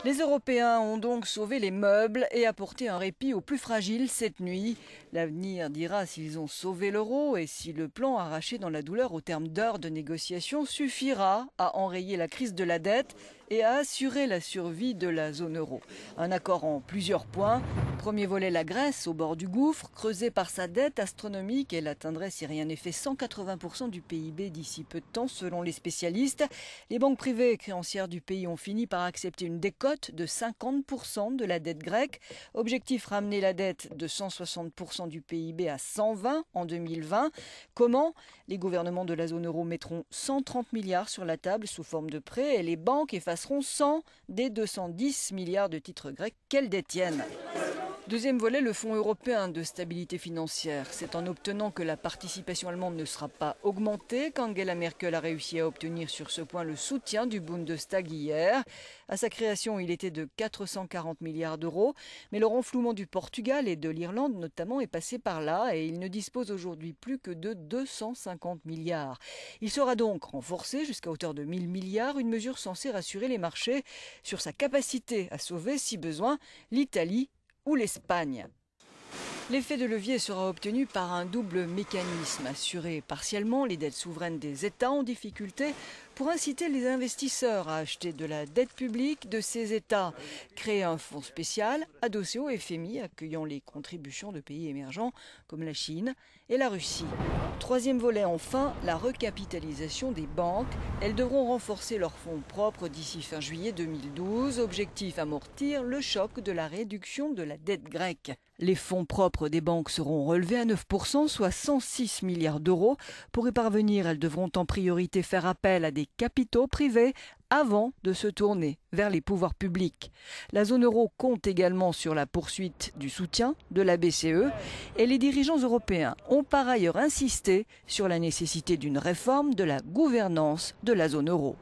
Les Européens ont donc sauvé les meubles et apporté un répit aux plus fragiles cette nuit. L'avenir dira s'ils ont sauvé l'euro et si le plan arraché dans la douleur au terme d'heures de négociations suffira à enrayer la crise de la dette et à assurer la survie de la zone euro. Un accord en plusieurs points. Premier volet, la Grèce, au bord du gouffre, creusée par sa dette astronomique. Elle atteindrait, si rien n'est fait, 180% du PIB d'ici peu de temps, selon les spécialistes. Les banques privées et créancières du pays ont fini par accepter une décote de 50% de la dette grecque. Objectif, ramener la dette de 160% du PIB à 120 en 2020. Comment ? Les gouvernements de la zone euro mettront 130 milliards sur la table sous forme de prêts et les banques effaceront 100 des 210 milliards de titres grecs qu'elles détiennent. Deuxième volet, le Fonds européen de stabilité financière. C'est en obtenant que la participation allemande ne sera pas augmentée qu'Angela Merkel a réussi à obtenir sur ce point le soutien du Bundestag hier. À sa création, il était de 440 milliards d'euros, mais le renflouement du Portugal et de l'Irlande notamment est passé par là et il ne dispose aujourd'hui plus que de 250 milliards. Il sera donc renforcé jusqu'à hauteur de 1000 milliards, une mesure censée rassurer les marchés sur sa capacité à sauver, si besoin, l'Italie ou l'Espagne. L'effet de levier sera obtenu par un double mécanisme, assurer partiellement les dettes souveraines des États en difficulté pour inciter les investisseurs à acheter de la dette publique de ces États, créer un fonds spécial adossé au FMI accueillant les contributions de pays émergents comme la Chine et la Russie. Troisième volet enfin, la recapitalisation des banques. Elles devront renforcer leurs fonds propres d'ici fin juillet 2012. Objectif, amortir le choc de la réduction de la dette grecque. Les fonds propres des banques seront relevés à 9%, soit 106 milliards d'euros. Pour y parvenir, elles devront en priorité faire appel à des capitaux privés avant de se tourner vers les pouvoirs publics. La zone euro compte également sur la poursuite du soutien de la BCE et les dirigeants européens ont par ailleurs insisté sur la nécessité d'une réforme de la gouvernance de la zone euro.